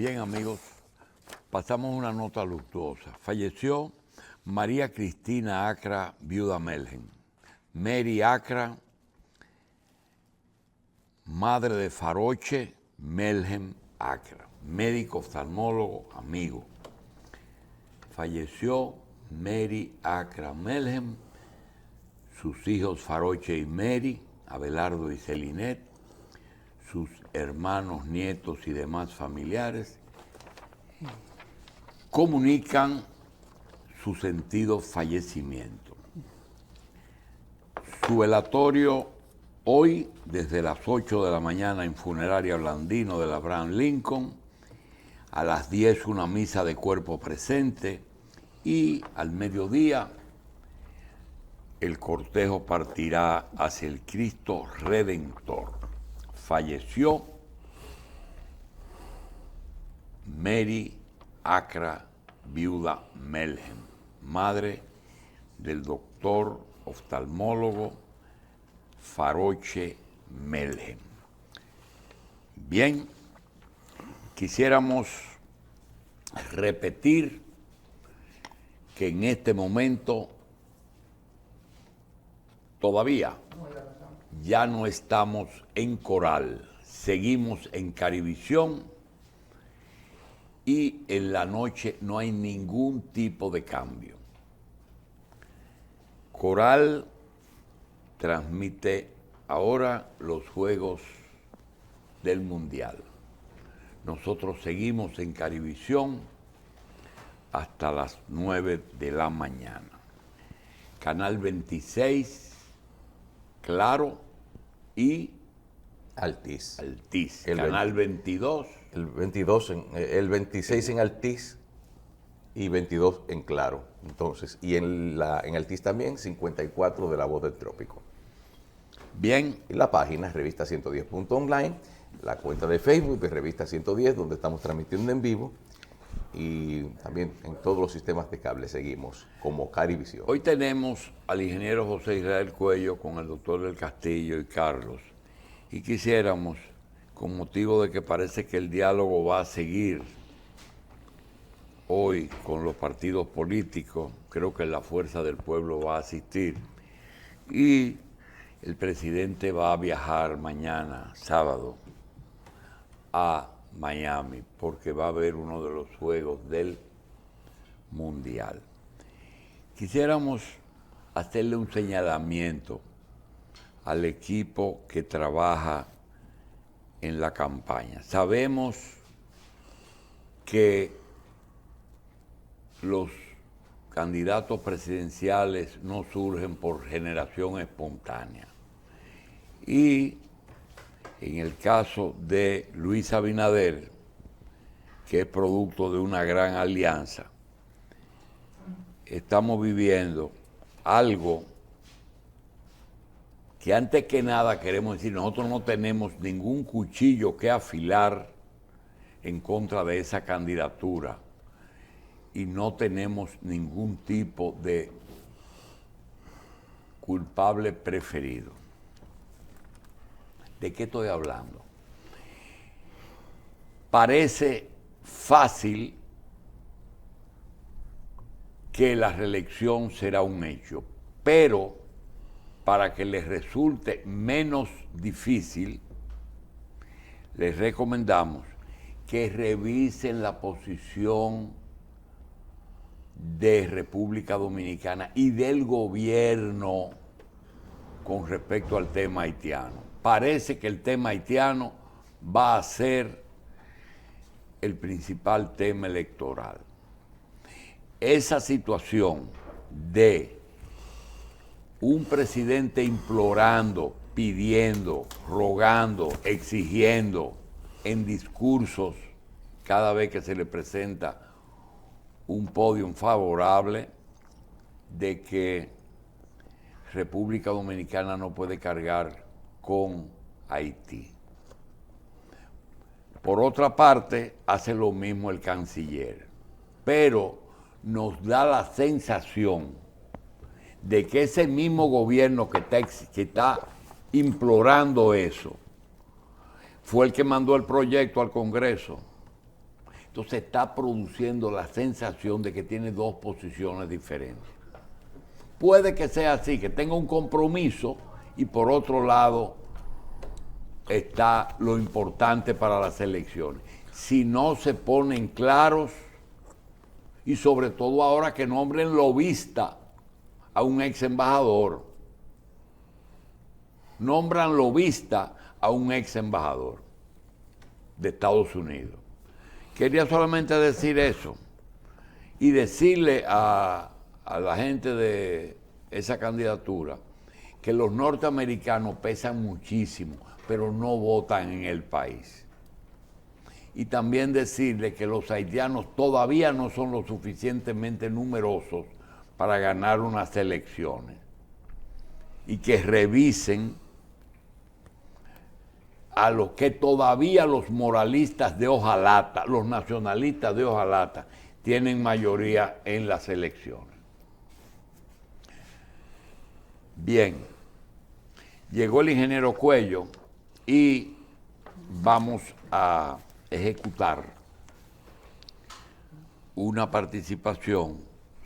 Bien, amigos, pasamos una nota luctuosa. Falleció María Cristina Acra, viuda Melgen. Mary Acra, madre de Faroche Melgen Acra, médico oftalmólogo, amigo. Falleció Mary Acra Melgen, sus hijos Faroche y Mary, Abelardo y Celinet, sus hermanos, nietos y demás familiares, comunican su sentido fallecimiento. Su velatorio hoy, desde las 8 de la mañana en Funeraria Blandino del Abraham Lincoln, a las 10 una misa de cuerpo presente y al mediodía el cortejo partirá hacia el Cristo Redentor. Falleció Mary Acra, viuda Melgen, madre del doctor oftalmólogo Faroche Melgen. Bien, quisiéramos repetir que en este momento todavía ya no estamos en Coral, seguimos en Carivisión y en la noche no hay ningún tipo de cambio. Coral transmite ahora los juegos del Mundial. Nosotros seguimos en Carivisión hasta las 9 de la mañana. Canal 26, Claro y Altiz. Canal 22. El 26 en Altiz y 22 en Claro. Entonces, y en Altiz también 54 de La Voz del Trópico. Bien. Y la página Revista 110.online, la cuenta de Facebook de Revista 110, donde estamos transmitiendo en vivo, y también en todos los sistemas de cable seguimos como Carivisión. Hoy tenemos al ingeniero José Israel Cuello con el doctor del Castillo y Carlos, y quisiéramos, con motivo de que parece que el diálogo va a seguir hoy con los partidos políticos, creo que la fuerza del pueblo va a asistir, y el presidente va a viajar mañana, sábado, a Miami, porque va a haber uno de los juegos del Mundial. Quisiéramos hacerle un señalamiento al equipo que trabaja en la campaña. Sabemos que los candidatos presidenciales no surgen por generación espontánea. Y en el caso de Luis Abinader, que es producto de una gran alianza, estamos viviendo algo que antes que nada queremos decir, nosotros no tenemos ningún cuchillo que afilar en contra de esa candidatura y no tenemos ningún tipo de culpable preferido. ¿De qué estoy hablando? Parece fácil que la reelección será un hecho, pero para que les resulte menos difícil, les recomendamos que revisen la posición de República Dominicana y del gobierno con respecto al tema haitiano. Parece que el tema haitiano va a ser el principal tema electoral. Esa situación de un presidente implorando, pidiendo, rogando, exigiendo en discursos cada vez que se le presenta un podium favorable de que República Dominicana no puede cargar con Haití. Por otra parte, hace lo mismo el canciller, pero nos da la sensación de que ese mismo gobierno que está implorando eso fue el que mandó el proyecto al Congreso. Entonces está produciendo la sensación de que tiene dos posiciones diferentes. Puede que sea así, que tenga un compromiso y por otro lado está lo importante para las elecciones. Si no se ponen claros y sobre todo ahora que nombren lobista a un ex embajador, nombran lobista a un ex embajador de Estados Unidos. Quería solamente decir eso y decirle a la gente de esa candidatura que los norteamericanos pesan muchísimo, pero no votan en el país. Y también decirle que los haitianos todavía no son lo suficientemente numerosos para ganar unas elecciones y que revisen a los que todavía los moralistas de hojalata, los nacionalistas de hojalata, tienen mayoría en las elecciones. Bien, llegó el ingeniero Cuello y vamos a ejecutar una participación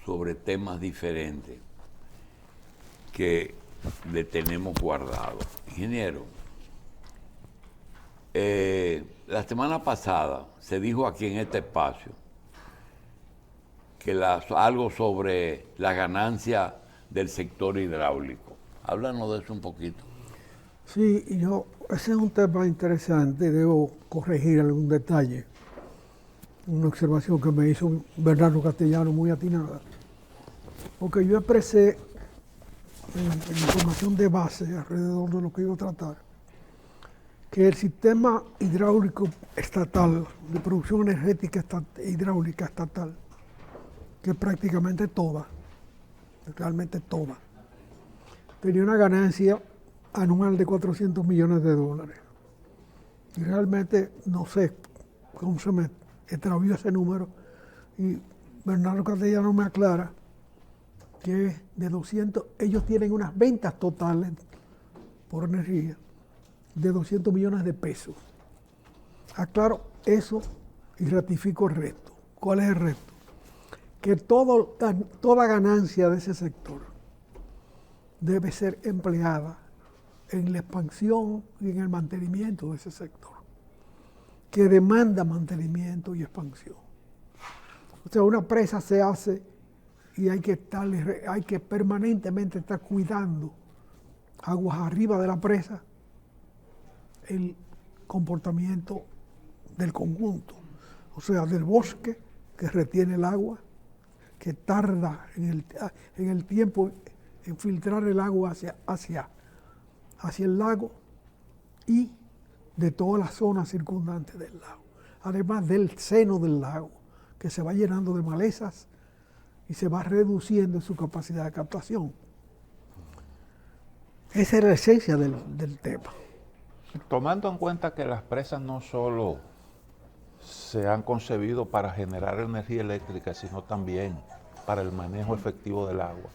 sobre temas diferentes que le tenemos guardado. Ingeniero, la semana pasada se dijo aquí en este espacio que algo sobre la ganancia del sector hidráulico. Háblanos de eso un poquito. Sí, ese es un tema interesante, debo corregir algún detalle. Una observación que me hizo Bernardo Castellano muy atinada. Porque yo expresé en información de base alrededor de lo que iba a tratar, que el sistema hidráulico estatal, de producción energética hidráulica estatal, que es prácticamente toda, realmente toda, tenía una ganancia anual de $400 millones. Y realmente no sé cómo se me extravió ese número. Y Bernardo Castellano me aclara que de 200, ellos tienen unas ventas totales por energía de 200 millones de pesos. Aclaro eso y ratifico el resto. ¿Cuál es el resto? Que toda ganancia de ese sector debe ser empleada en la expansión y en el mantenimiento de ese sector, que demanda mantenimiento y expansión. O sea, una presa se hace y hay que permanentemente estar cuidando aguas arriba de la presa, el comportamiento del conjunto, o sea, del bosque que retiene el agua, que tarda en el tiempo en filtrar el agua hacia el lago y de todas las zonas circundantes del lago, además del seno del lago, que se va llenando de malezas y se va reduciendo su capacidad de captación. Esa es la esencia del tema. Tomando en cuenta que las presas no solo se han concebido para generar energía eléctrica, sino también para el manejo efectivo del agua,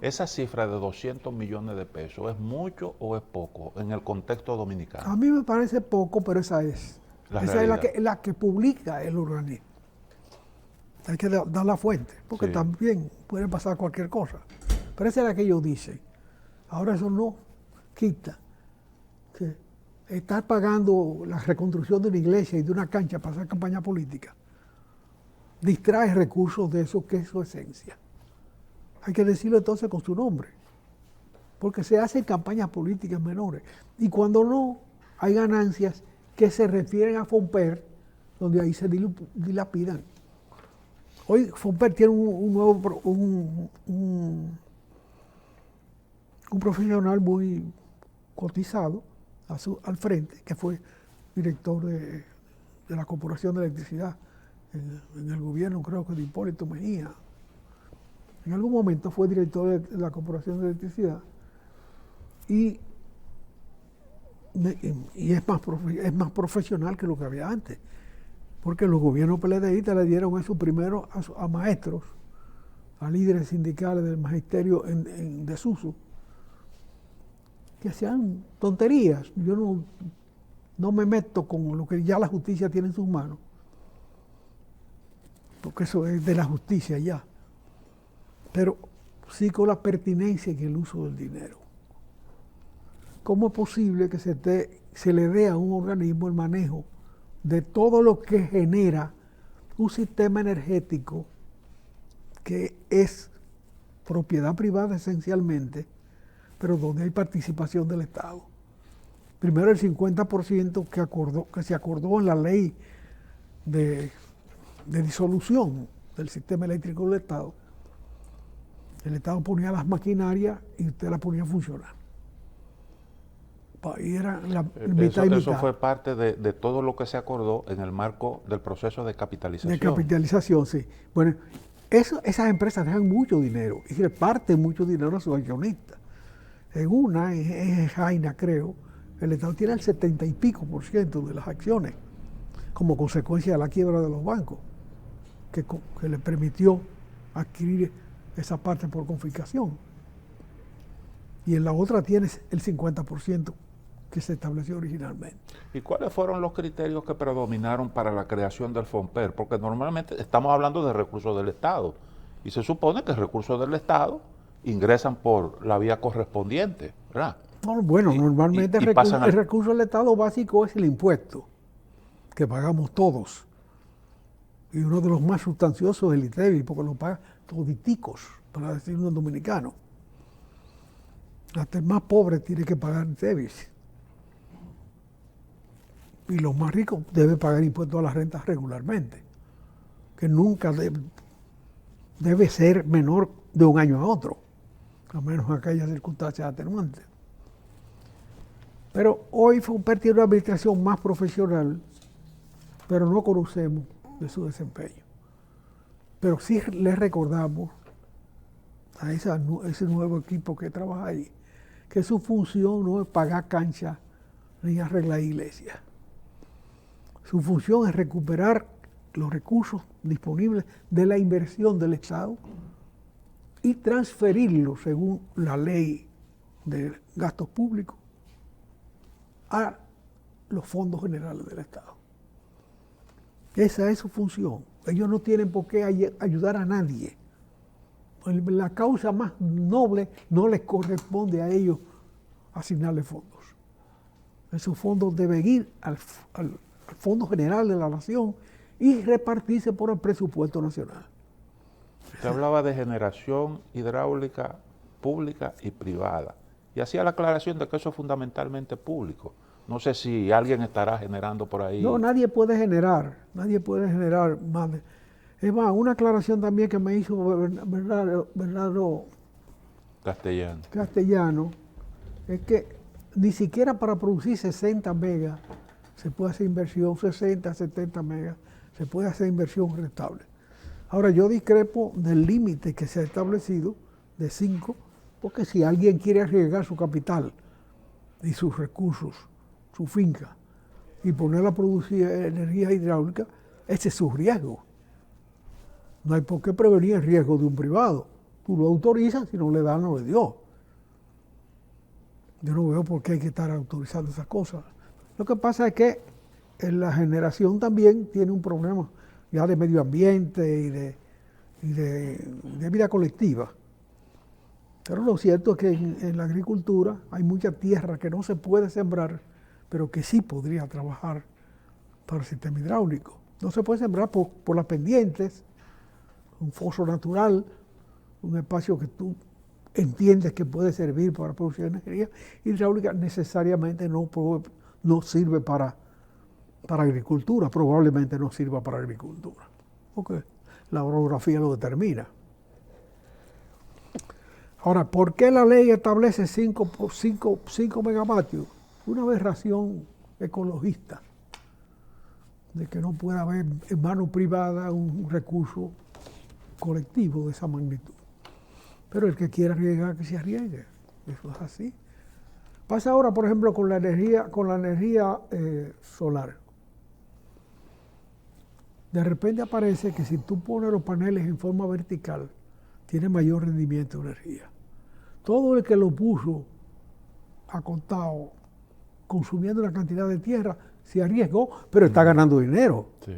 ¿esa cifra de 200 millones de pesos es mucho o es poco en el contexto dominicano? A mí me parece poco, pero esa es. Esa es la que publica el organismo. Hay que dar la fuente, porque también puede pasar cualquier cosa. Pero esa es la que ellos dicen. Ahora eso no quita que estar pagando la reconstrucción de una iglesia y de una cancha para hacer campaña política distrae recursos de eso que es su esencia. Hay que decirlo entonces con su nombre, porque se hacen campañas políticas menores. Y cuando no, hay ganancias que se refieren a Fomper, donde ahí se dilapidan. Hoy Fomper tiene un profesional muy cotizado al frente, que fue director de la Corporación de Electricidad en el gobierno, creo que de Hipólito Mejía. En algún momento fue director de la Corporación de Electricidad y es más profesional que lo que había antes, porque los gobiernos PLDistas le dieron eso primero a maestros, a líderes sindicales del magisterio en desuso, que hacían tonterías. Yo no me meto con lo que ya la justicia tiene en sus manos, porque eso es de la justicia ya, pero sí con la pertinencia en el uso del dinero. ¿Cómo es posible que se le dé a un organismo el manejo de todo lo que genera un sistema energético que es propiedad privada esencialmente, pero donde hay participación del Estado? Primero el 50% que se acordó en la ley de disolución del sistema eléctrico del Estado. El Estado ponía las maquinarias y usted las ponía a funcionar. Y era la mitad y mitad. Eso fue parte de todo lo que se acordó en el marco del proceso de capitalización. De capitalización, sí. Bueno, esas empresas dejan mucho dinero y reparten mucho dinero a sus accionistas. En una, en Jaina creo, el Estado tiene el 70 y pico % de las acciones como consecuencia de la quiebra de los bancos, que le permitió adquirir esa parte por confiscación. Y en la otra tienes el 50% que se estableció originalmente. ¿Y cuáles fueron los criterios que predominaron para la creación del FOMPER? Porque normalmente estamos hablando de recursos del Estado y se supone que recursos del Estado ingresan por la vía correspondiente, ¿verdad? Bueno, normalmente el recurso del Estado básico es el impuesto que pagamos todos. Y uno de los más sustanciosos es el ITEVI, porque lo pagan toditicos, para decirlo en dominicano. Hasta el más pobre tiene que pagar ITEVI. Y los más ricos deben pagar impuestos a las rentas regularmente, que nunca debe ser menor de un año a otro, a menos aquellas circunstancias atenuantes. Pero hoy FOMPER tiene una administración más profesional, pero no conocemos de su desempeño. Pero sí les recordamos a ese nuevo equipo que trabaja ahí, que su función no es pagar cancha ni arreglar iglesias. Su función es recuperar los recursos disponibles de la inversión del Estado y transferirlos, según la ley de gastos públicos, a los fondos generales del Estado. Esa es su función. Ellos no tienen por qué ayudar a nadie. La causa más noble no les corresponde a ellos asignarle fondos. Esos fondos deben ir al Fondo General de la Nación y repartirse por el presupuesto nacional. Se hablaba de generación hidráulica pública y privada. Y hacía la aclaración de que eso es fundamentalmente público. No sé si alguien estará generando por ahí. No, nadie puede generar más. Es más, una aclaración también que me hizo Bernardo Castellano, es que ni siquiera para producir 60 megas se puede hacer inversión, 60, 70 megas, se puede hacer inversión rentable. Ahora, yo discrepo del límite que se ha establecido de 5, porque si alguien quiere arriesgar su capital y sus recursos, su finca, y ponerla a producir energía hidráulica, ese es su riesgo. No hay por qué prevenir el riesgo de un privado. Tú lo autorizas, si no le da, no le dio. Yo no veo por qué hay que estar autorizando esas cosas. Lo que pasa es que en la generación también tiene un problema ya de medio ambiente y de vida colectiva. Pero lo cierto es que en la agricultura hay mucha tierra que no se puede sembrar, pero que sí podría trabajar para el sistema hidráulico. No se puede sembrar por las pendientes, un foso natural, un espacio que tú entiendes que puede servir para producir energía hidráulica, necesariamente no sirve para agricultura, probablemente no sirva para agricultura, porque la orografía lo determina. Ahora, ¿por qué la ley establece 5 megavatios? Una aberración ecologista, de que no pueda haber en mano privada un recurso colectivo de esa magnitud. Pero el que quiera arriesgar, que se arriesgue. Eso es así. Pasa ahora, por ejemplo, con la energía solar. De repente aparece que si tú pones los paneles en forma vertical, tiene mayor rendimiento de energía. Todo el que lo puso acotado, consumiendo una cantidad de tierra, se arriesgó, pero está ganando dinero. Sí.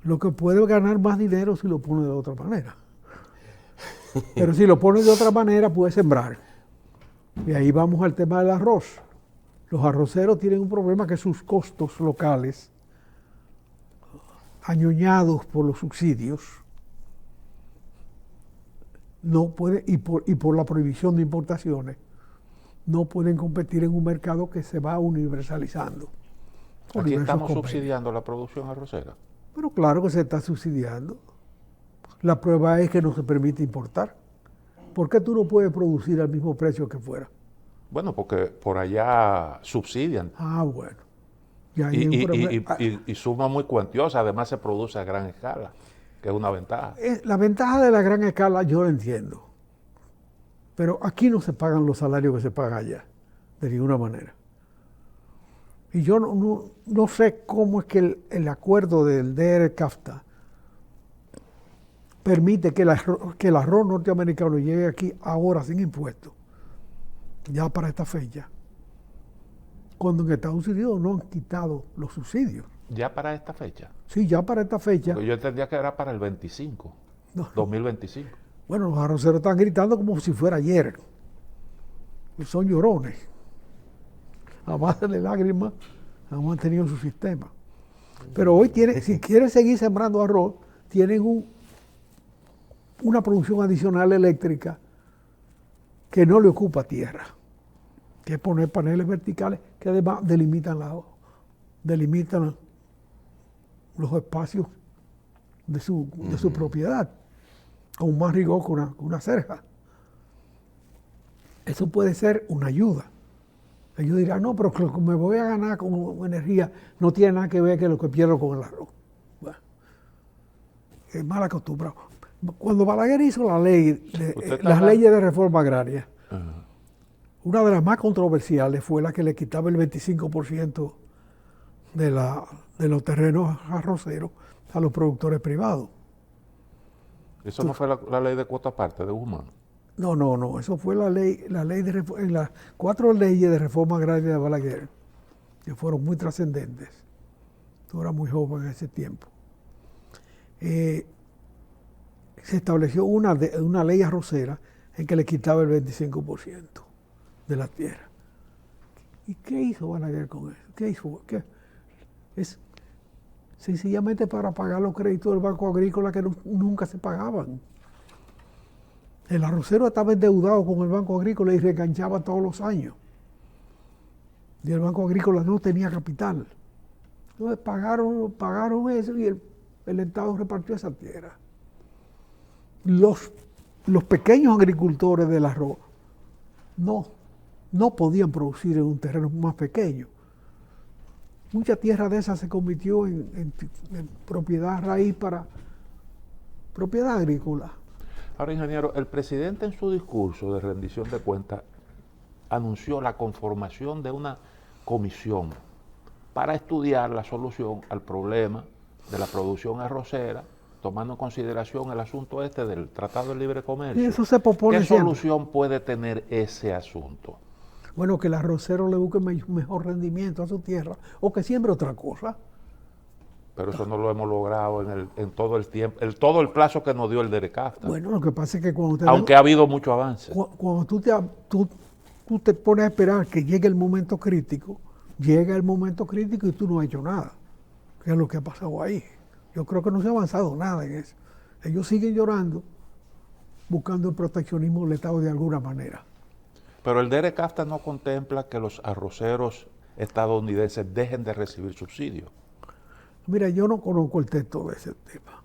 Lo que puede ganar más dinero si lo pone de otra manera. Pero si lo pone de otra manera, puede sembrar. Y ahí vamos al tema del arroz. Los arroceros tienen un problema que sus costos locales, añoñados por los subsidios, no pueden, y por la prohibición de importaciones, no pueden competir en un mercado que se va universalizando. Aquí estamos subsidiando la producción arrocera. Pero claro que se está subsidiando. La prueba es que no se permite importar. ¿Por qué tú no puedes producir al mismo precio que fuera? Bueno, porque por allá subsidian. Ah, bueno. Y, ahí hay un problema. Y suma muy cuantiosa, además se produce a gran escala, que es una ventaja. La ventaja de la gran escala yo la entiendo. Pero aquí no se pagan los salarios que se pagan allá, de ninguna manera. Y yo no sé cómo es que el acuerdo del DR-CAFTA permite que el arroz norteamericano llegue aquí ahora sin impuestos, ya para esta fecha, cuando en Estados Unidos no han quitado los subsidios. ¿Ya para esta fecha? Sí, ya para esta fecha. Porque yo entendía que era para el 25, No. 2025. Bueno, los arroceros están gritando como si fuera ayer. Son llorones. A base de lágrimas han mantenido su sistema. Pero hoy si quieren seguir sembrando arroz, tienen una producción adicional eléctrica que no le ocupa tierra, que es poner paneles verticales que además delimitan los espacios de su propiedad, con más rigor que una cerja. Eso puede ser una ayuda. Ellos dirán, no, pero lo que me voy a ganar con energía no tiene nada que ver con lo que pierdo con el arroz. Bueno, es mal acostumbrado. Cuando Balaguer hizo las leyes de reforma agraria, una de las más controversiales fue la que le quitaba el 25% de los terrenos arroceros a los productores privados. ¿Eso no fue la ley de cuota aparte de Guzmán? No, eso fue en las 4 leyes de reforma agraria de Balaguer, que fueron muy trascendentes. Tú eras muy joven en ese tiempo. Se estableció una ley arrocera en que le quitaba el 25% de la tierra. ¿Y qué hizo Balaguer con eso? ¿Qué hizo? Es sencillamente para pagar los créditos del Banco Agrícola que nunca se pagaban. El arrocero estaba endeudado con el Banco Agrícola y reganchaba todos los años. Y el Banco Agrícola no tenía capital. Entonces pagaron eso y el Estado repartió esa tierra. Los pequeños agricultores del arroz no podían producir en un terreno más pequeño. Mucha tierra de esa se convirtió en propiedad raíz para propiedad agrícola. Ahora, ingeniero, el presidente en su discurso de rendición de cuentas anunció la conformación de una comisión para estudiar la solución al problema de la producción arrocera, tomando en consideración el asunto del Tratado de Libre Comercio. Y eso se propone ¿Qué siempre. solución puede tener ese asunto? Bueno, que el arrocero le busque mejor rendimiento a su tierra o que siembre otra cosa. Pero eso no lo hemos logrado en todo el tiempo, todo el plazo que nos dio el DR-CAFTA. Bueno, lo que pasa es que aunque ha habido mucho avance. Cuando tú te pones a esperar que llegue el momento crítico, llega el momento crítico y tú no has hecho nada. ¿Qué es lo que ha pasado ahí? Yo creo que no se ha avanzado nada en eso. Ellos siguen llorando, buscando el proteccionismo del Estado de alguna manera. Pero el DR-CAFTA no contempla que los arroceros estadounidenses dejen de recibir subsidios. Mira, yo no conozco el texto de ese tema,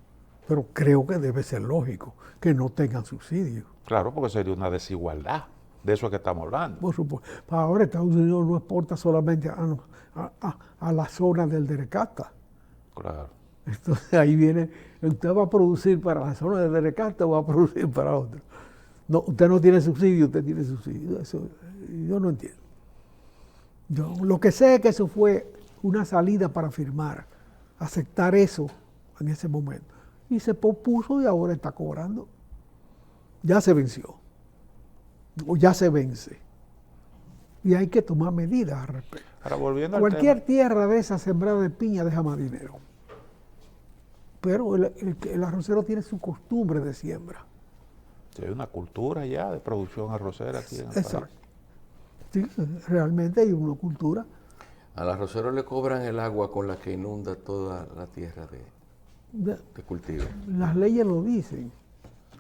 pero creo que debe ser lógico que no tengan subsidios. Claro, porque sería una desigualdad. De eso es que estamos hablando. Por supuesto. Ahora Estados Unidos no exporta solamente a la zona del DR-CAFTA. Claro. Entonces ahí viene, usted va a producir para la zona del DR-CAFTA o va a producir para otro. No, usted no tiene subsidio, usted tiene subsidio. Eso yo no entiendo. Yo lo que sé es que eso fue una salida para firmar, aceptar eso en ese momento. Y se pospuso y ahora está cobrando. Ya se venció. O ya se vence. Y hay que tomar medidas al respecto. Ahora, volviendo al Cualquier tema. tierra de esa sembrada de piña deja más dinero. pero el arrocero tiene su costumbre de siembra. Sí, hay una cultura ya de producción arrocera aquí en el Exacto. país. Sí, realmente hay una cultura. Al arrocero le cobran el agua con la que inunda toda la tierra de cultivo. Las leyes lo dicen,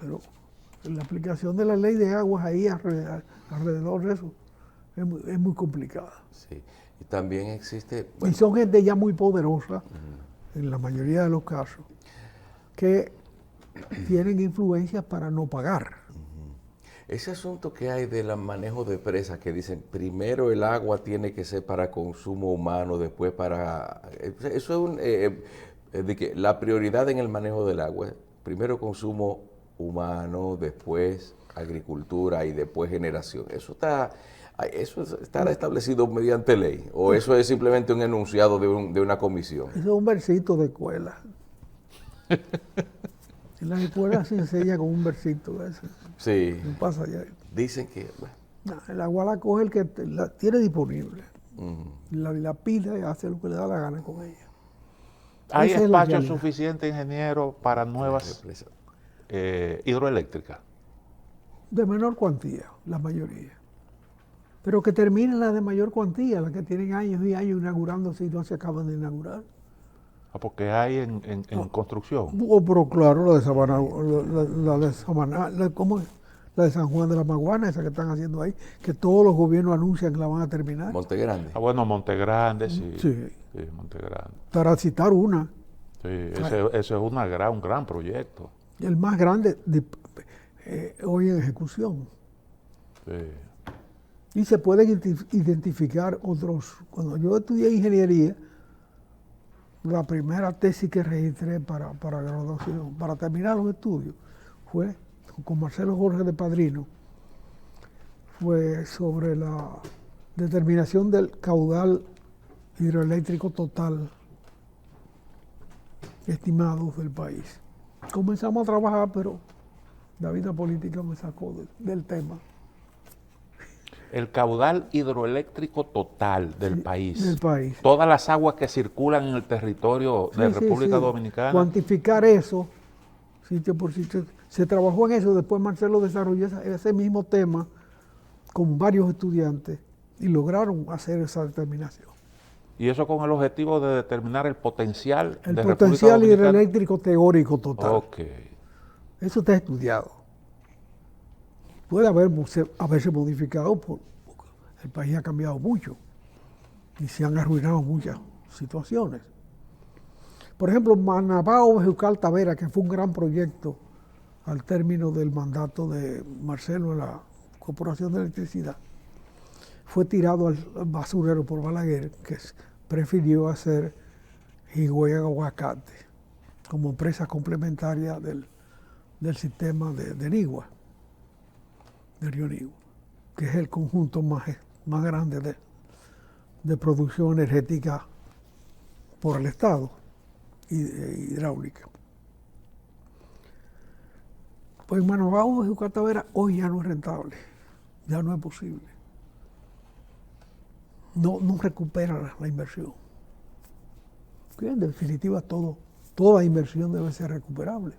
pero la aplicación de la ley de aguas ahí alrededor de eso es muy complicada. Sí. Y también existe, Y bueno, son gente ya muy poderosa, en la mayoría de los casos, que tienen influencias para no pagar. ese asunto que hay del manejo de presas que dicen primero el agua tiene que ser para consumo humano, después para... Eso es de que la prioridad en el manejo del agua, primero consumo humano, después agricultura y después generación. ¿Eso estará establecido mediante ley o eso es simplemente un enunciado de una comisión? Eso es un versito de escuela. En las escuelas se enseña con un versito de ese. Sí, No pasa allá. dicen que... bueno, No, el agua la coge el que la tiene disponible. ujú. La pide y hace lo que le da la gana con ella. ¿Hay Esa es la espacio realidad. suficiente, ingeniero, para nuevas Represa. hidroeléctricas? De menor cuantía, la mayoría. Pero que terminen las de mayor cuantía, las que tienen años y años inaugurándose y no se acaban de inaugurar. Ah, porque hay en construcción. Pero claro, la de Sabana, la de Samaná, ¿cómo es? La de San Juan de la Maguana, esa que están haciendo ahí, que todos los gobiernos anuncian que la van a terminar. Monte Grande. Ah, bueno, Monte Grande, sí. Sí. Sí, Monte Grande. Para citar una, Sí, ese es un gran proyecto. el más grande hoy en ejecución. Sí. Y se pueden identificar otros. Cuando yo estudié ingeniería, la primera tesis que registré para graduación, para terminar los estudios, fue con Marcelo Jorge de Padrino, fue sobre la determinación del caudal hidroeléctrico total estimado del país. Comenzamos a trabajar, pero la vida política me sacó del tema. El caudal hidroeléctrico total del país. Del país. Todas las aguas que circulan en el territorio de Sí, República sí. Dominicana. Cuantificar eso, sitio por sitio. Se trabajó en eso, después Marcelo desarrolló ese mismo tema con varios estudiantes y lograron hacer esa determinación. Y eso con el objetivo de determinar el potencial El de potencial República Dominicana. hidroeléctrico teórico total. Ok. Eso está estudiado. Puede haberse modificado porque el país ha cambiado mucho y se han arruinado muchas situaciones. Por ejemplo, Manabao Bejucal Tavera, que fue un gran proyecto al término del mandato de Marcelo en la Corporación de Electricidad, fue tirado al basurero por Balaguer, que prefirió hacer Higüey Aguacate como empresa complementaria del sistema de Nigua, de Río Nigua, que es el conjunto más grande de producción energética por el Estado hidráulica. Pues Manabao de Tavera hoy ya no es rentable, ya no es posible. No recupera la inversión. Que en definitiva toda inversión debe ser recuperable.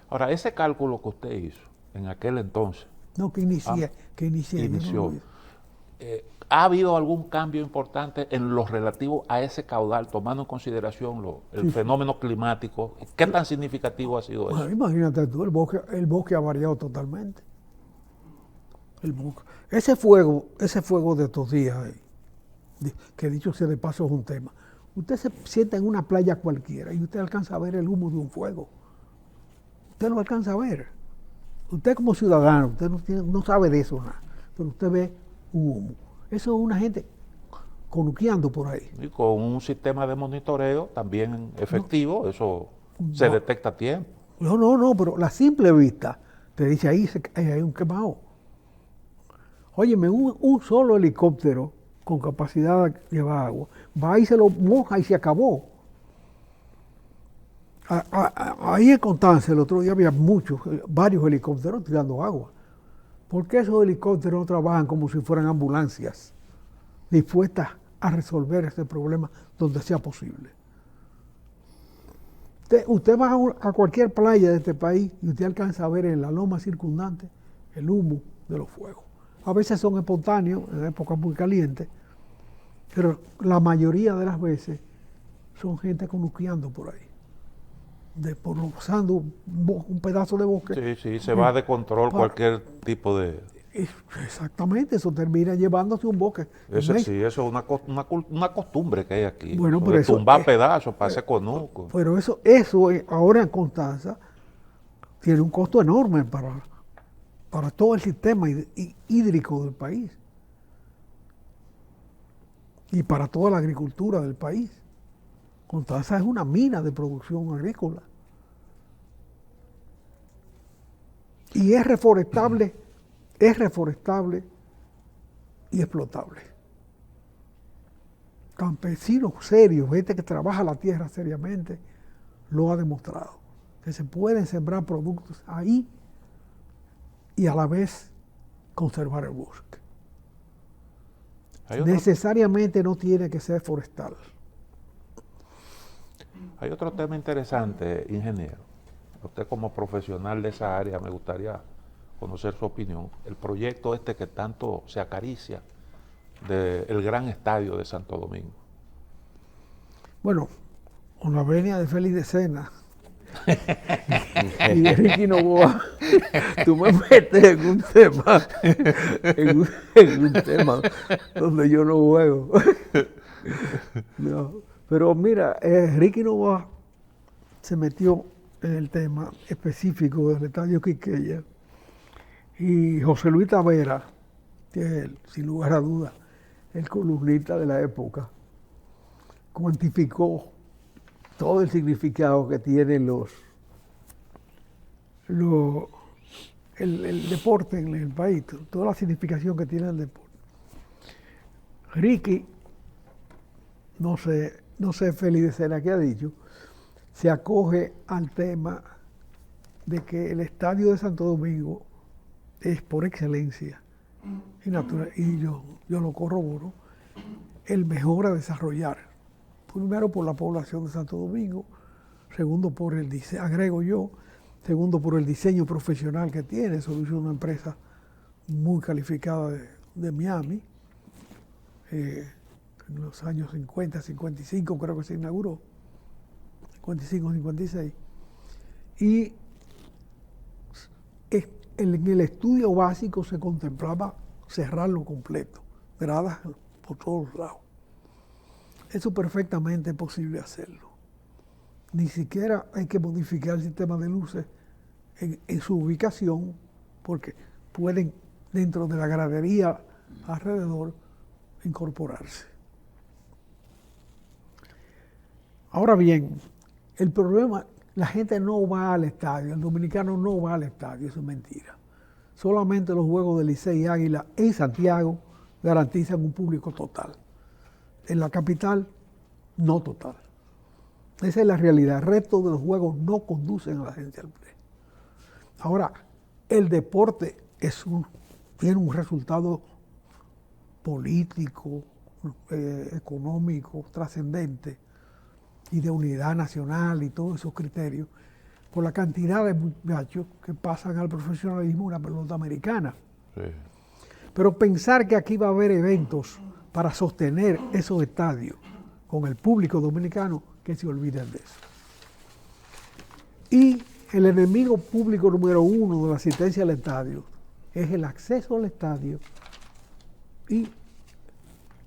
Ahora, ese cálculo que usted hizo en aquel entonces, No, que inicie. inició, ¿ha habido algún cambio importante en lo relativo a ese caudal, tomando en consideración el fenómeno climático? ¿Qué tan significativo ha sido eso? Bueno, imagínate tú, el bosque ha variado totalmente. El bosque. Ese fuego de estos días, que dicho sea de paso es un tema. Usted se sienta en una playa cualquiera y usted alcanza a ver el humo de un fuego. Usted lo alcanza a ver. Usted como ciudadano, usted no sabe de eso nada, pero usted ve un humo. Eso es una gente conuqueando por ahí. Y con un sistema de monitoreo también efectivo, eso se detecta a tiempo. No, pero la simple vista te dice ahí hay un quemado. Óyeme, un solo helicóptero con capacidad de llevar agua, va y se lo moja y se acabó. Ahí en Constanza el otro día había varios helicópteros tirando agua. ¿Por qué esos helicópteros no trabajan como si fueran ambulancias dispuestas a resolver este problema donde sea posible? Usted va a cualquier playa de este país y usted alcanza a ver en la loma circundante el humo de los fuegos. A veces son espontáneos, en épocas muy calientes, pero la mayoría de las veces son gente conuqueando por ahí, usando un pedazo de bosque. Sí, se va de control cualquier tipo de... Exactamente, eso termina llevándose un bosque. Eso es una costumbre que hay aquí. Bueno, pero eso tumbar pedazos para hacer conuco. Pero eso ahora en Constanza tiene un costo enorme para todo el sistema hídrico del país y para toda la agricultura del país. Constanza es una mina de producción agrícola y es reforestable y explotable. Campesinos serios, gente que trabaja la tierra seriamente, lo ha demostrado, que se pueden sembrar productos ahí y a la vez conservar el bosque. Necesariamente no tiene que ser forestal. Hay otro tema interesante, ingeniero. Usted como profesional de esa área, me gustaría conocer su opinión. El proyecto este que tanto se acaricia del gran estadio de Santo Domingo. Bueno, con la venia de Félix de Sena y de Ricky Novoa, tú me metes en un tema donde yo no juego. No. Pero mira, Ricky Novoa se metió en el tema específico del estadio Quisqueya y José Luis Tavera, que es, sin lugar a dudas, el columnista de la época, cuantificó todo el significado que tiene el deporte en el país, toda la significación que tiene el deporte. Ricky, no sé Félix de Sena qué ha dicho, se acoge al tema de que el estadio de Santo Domingo es por excelencia y yo lo corroboro, el mejor a desarrollar. Primero por la población de Santo Domingo, segundo por el diseño, agrego yo, segundo por el diseño profesional que tiene. Eso lo hizo una empresa muy calificada de Miami. En los años 50, 55 creo que se inauguró, 55, 56. Y en el estudio básico se contemplaba cerrarlo completo, gradas por todos lados. Eso perfectamente es posible hacerlo. Ni siquiera hay que modificar el sistema de luces en su ubicación, porque pueden dentro de la gradería alrededor incorporarse. Ahora bien, el problema, la gente no va al estadio, el dominicano no va al estadio, eso es mentira. Solamente los juegos de Licey y Águila en Santiago garantizan un público total. En la capital, no total. Esa es la realidad. El resto de los juegos no conducen a la gente al play. Ahora, el deporte tiene un resultado político, económico, trascendente, y de unidad nacional y todos esos criterios, por la cantidad de muchachos que pasan al profesionalismo de una pelota americana. Sí. Pero pensar que aquí va a haber eventos para sostener esos estadios con el público dominicano, que se olviden de eso. Y el enemigo público número uno de la asistencia al estadio es el acceso al estadio y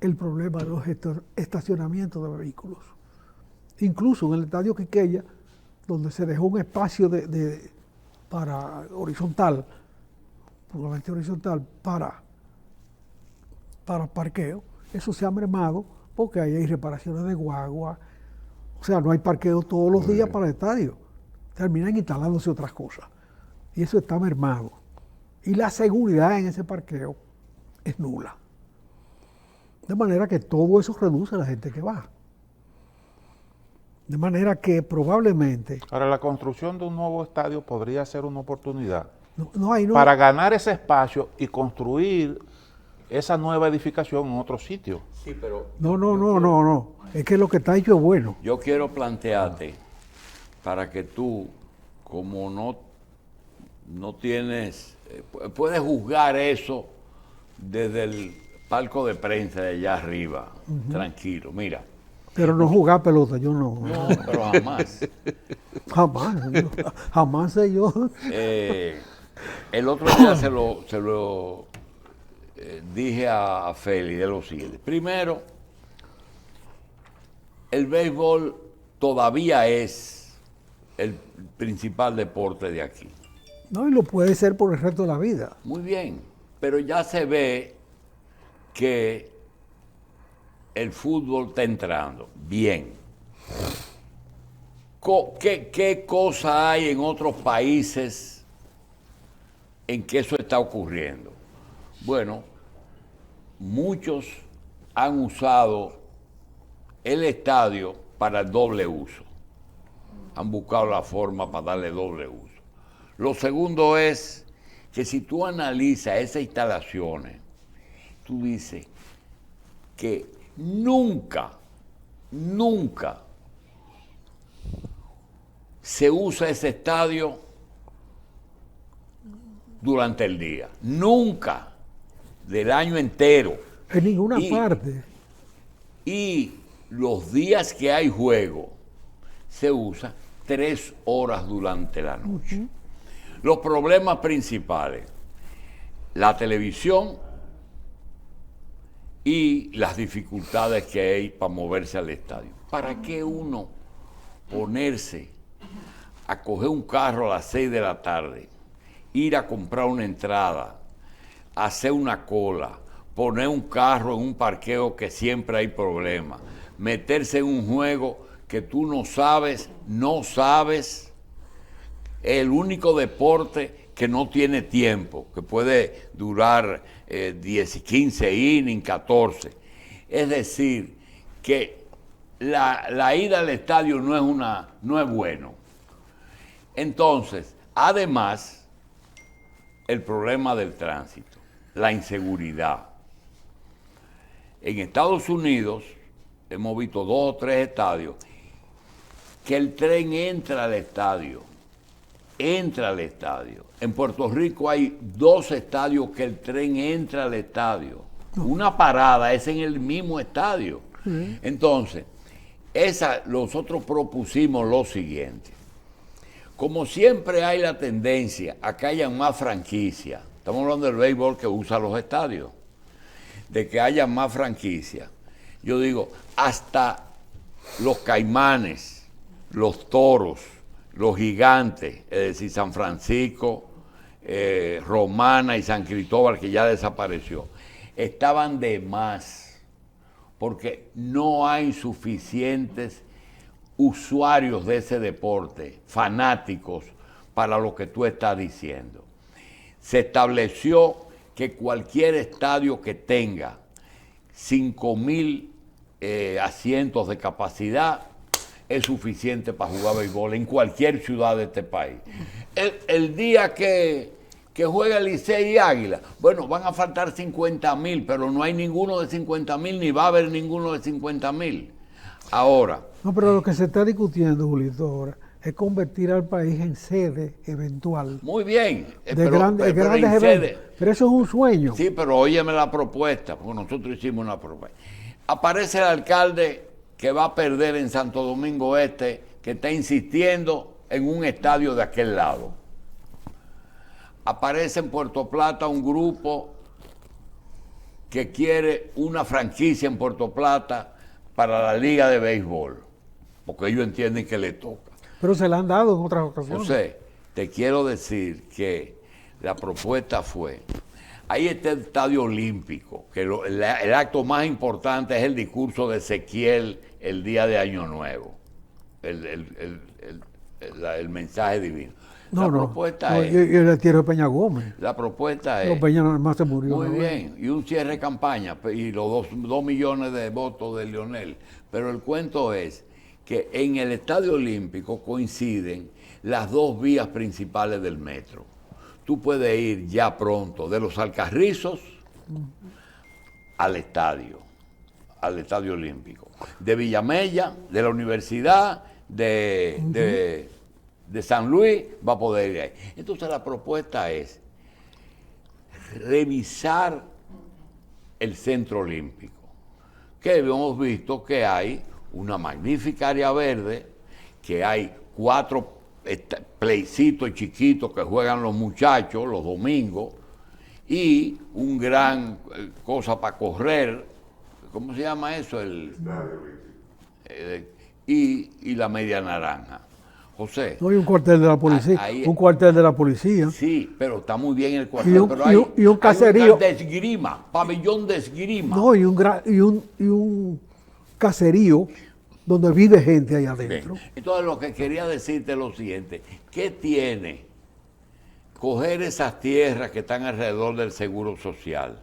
el problema de los estacionamientos de vehículos. Incluso en el estadio Quisqueya, donde se dejó un espacio para horizontal, puramente horizontal, para parqueo, eso se ha mermado porque ahí hay reparaciones de guagua, o sea, no hay parqueo todos los días para el estadio, terminan instalándose otras cosas, y eso está mermado. Y la seguridad en ese parqueo es nula. De manera que todo eso reduce a la gente que va. De manera que probablemente... Ahora, la construcción de un nuevo estadio podría ser una oportunidad no para ganar ese espacio y construir esa nueva edificación en otro sitio. Sí, pero No. Es que lo que está hecho es bueno. yo quiero plantearte para que tú, como no tienes, puedes juzgar eso desde el palco de prensa de allá arriba, tranquilo, mira. Pero no jugar pelota, yo no. No, pero jamás. Jamás sé yo. El otro día se lo dije a Feli de lo siguiente. Primero, el béisbol todavía es el principal deporte de aquí. No, y lo puede ser por el resto de la vida. Muy bien, pero ya se ve que el fútbol está entrando. Bien. ¿Qué cosa hay en otros países en que eso está ocurriendo? Bueno, muchos han usado el estadio para el doble uso. Han buscado la forma para darle doble uso. Lo segundo es que si tú analizas esas instalaciones, tú dices que nunca se usa ese estadio durante el día. Nunca, del año entero. En ninguna parte. Y los días que hay juego, se usa 3 horas durante la noche. Los problemas principales, la televisión y las dificultades que hay para moverse al estadio. ¿Para qué uno ponerse a coger un carro a las 6 de la tarde, ir a comprar una entrada, hacer una cola, poner un carro en un parqueo que siempre hay problemas, meterse en un juego que tú no sabes, el único deporte que no tiene tiempo, que puede durar 10, 15 innings, 14. Es decir, que la ida al estadio no es bueno. Entonces, además, el problema del tránsito, la inseguridad. En Estados Unidos hemos visto 2 o 3 estadios que el tren entra al estadio. En Puerto Rico hay 2 estadios que el tren entra al estadio. Una parada es en el mismo estadio. Entonces, nosotros propusimos lo siguiente. Como siempre hay la tendencia a que haya más franquicias, estamos hablando del béisbol que usa los estadios, de que haya más franquicias. Yo digo, hasta los Caimanes, los Toros, los Gigantes, es decir, San Francisco, Romana y San Cristóbal, que ya desapareció, estaban de más, porque no hay suficientes usuarios de ese deporte, fanáticos, para lo que tú estás diciendo. Se estableció que cualquier estadio que tenga 5,000 asientos de capacidad es suficiente para jugar béisbol en cualquier ciudad de este país. El día que juega el Licey y Águila, bueno, van a faltar 50,000, pero no hay ninguno de 50,000, ni va a haber ninguno de 50,000. Ahora. No, pero lo que se está discutiendo, Julito, ahora, es convertir al país en sede eventual. Muy bien. Grandes eventos. Pero eso es un sueño. Sí, pero óyeme la propuesta, porque nosotros hicimos una propuesta. Aparece el alcalde que va a perder en Santo Domingo Este, que está insistiendo en un estadio de aquel lado. Aparece en Puerto Plata un grupo que quiere una franquicia en Puerto Plata para la liga de béisbol, porque ellos entienden que le toca. Pero se la han dado en otras ocasiones. José, te quiero decir que la propuesta fue, ahí está el Estadio Olímpico, que el acto más importante es el discurso de Ezequiel el día de Año Nuevo, el mensaje divino. Propuesta es... Y el tierra de Peña Gómez. La propuesta es... Peña nada más se murió. Muy bien, y un cierre de campaña, y los 2 millones de votos de Leonel. Pero el cuento es que en el Estadio Olímpico coinciden las 2 vías principales del metro. Tú puedes ir ya pronto de los Alcarrizos al estadio Olímpico. De Villamella, de la universidad, de San Luis va a poder ir ahí. Entonces la propuesta es revisar el Centro Olímpico, que hemos visto que hay una magnífica área verde, que hay 4 playcitos chiquitos que juegan los muchachos los domingos, y un gran cosa para correr, ¿cómo se llama eso? Y la media naranja. José. No hay un cuartel de la policía. Un cuartel de la policía. Sí, pero está muy bien el cuartel. Y un caserío. Hay un de esgrima, pabellón de esgrima. No, y un caserío donde vive gente ahí adentro. Bien. Entonces lo que quería decirte es lo siguiente. ¿Qué tiene coger esas tierras que están alrededor del Seguro Social,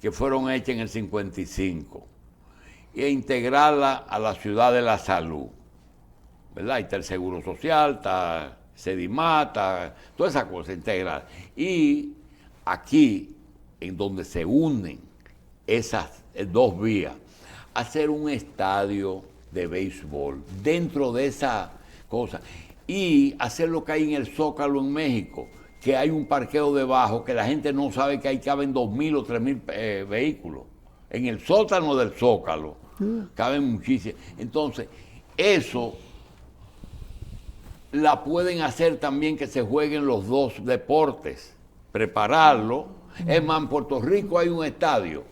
que fueron hechas en el 55, e integrarla a la ciudad de la salud? ¿Verdad? Ahí está el Seguro Social, está Sedimá, está toda esa cosa integral. Y aquí, en donde se unen esas 2 vías, hacer un estadio de béisbol dentro de esa cosa. Y hacer lo que hay en el Zócalo en México, que hay un parqueo debajo, que la gente no sabe que ahí caben 2.000 o 3.000 vehículos. En el sótano del Zócalo caben muchísimos. Entonces, eso la pueden hacer también, que se jueguen los 2 deportes, prepararlo. Es más, en Puerto Rico hay un estadio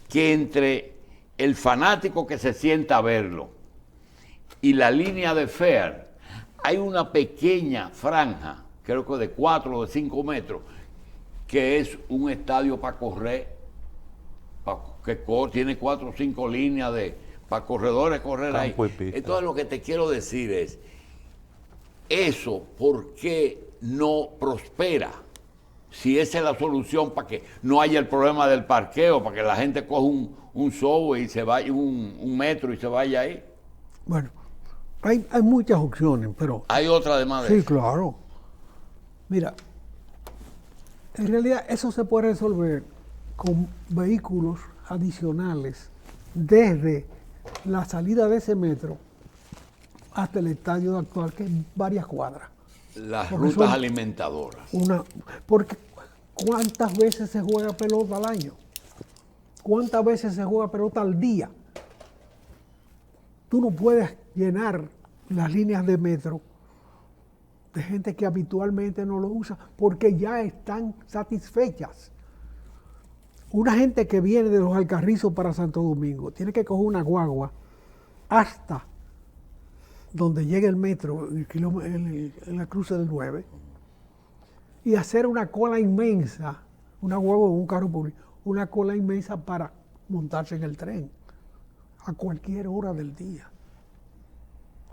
que entre el fanático que se sienta a verlo y la línea de Fair hay una pequeña franja, creo que de 4 o de 5 metros, que es un estadio para correr, tiene 4 o 5 líneas para corredores correr ahí. Entonces lo que te quiero decir es, eso, ¿por qué no prospera? Si esa es la solución para que no haya el problema del parqueo, para que la gente coja un subway y se vaya, un metro y se vaya ahí. Bueno, hay muchas opciones, pero... Hay otra además de Sí, eso. claro. Mira, en realidad eso se puede resolver con vehículos adicionales desde la salida de ese metro hasta el estadio actual, que es varias cuadras. Las Porque rutas son alimentadoras. Porque ¿cuántas veces se juega pelota al año? ¿Cuántas veces se juega pelota al día? Tú no puedes llenar las líneas de metro de gente que habitualmente no lo usa porque ya están satisfechas. Una gente que viene de los Alcarrizos para Santo Domingo tiene que coger una guagua hasta donde llegue el metro, en la cruce del 9, y hacer una cola inmensa, una guagua o un carro público, una cola inmensa para montarse en el tren a cualquier hora del día.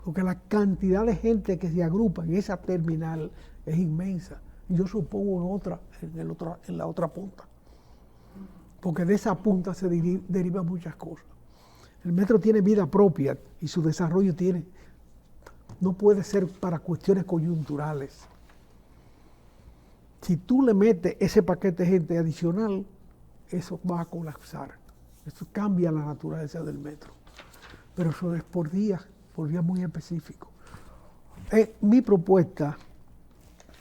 Porque la cantidad de gente que se agrupa en esa terminal es inmensa. Y yo supongo en la otra punta. Porque de esa punta se derivan muchas cosas. El metro tiene vida propia y su desarrollo no puede ser para cuestiones coyunturales. Si tú le metes ese paquete de gente adicional, eso va a colapsar. Eso cambia la naturaleza del metro. Pero eso es por días muy específicos. Mi propuesta,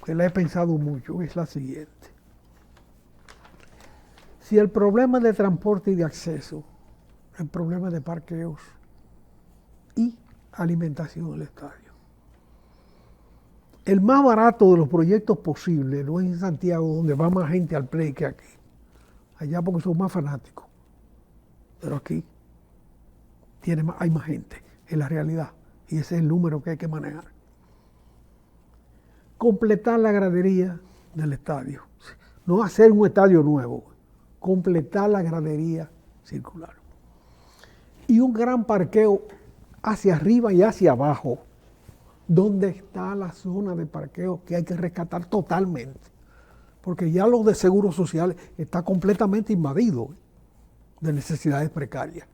que la he pensado mucho, es la siguiente. Si el problema de transporte y de acceso, el problema de parqueos y alimentación del estadio, el más barato de los proyectos posibles no es en Santiago, donde va más gente al play que aquí. Allá porque son más fanáticos. Pero aquí hay más gente, en la realidad. Y ese es el número que hay que manejar. Completar la gradería del estadio. No hacer un estadio nuevo. Completar la gradería circular. Y un gran parqueo hacia arriba y hacia abajo, donde está la zona de parqueo que hay que rescatar totalmente. Porque ya lo de seguros sociales está completamente invadido de necesidades precarias.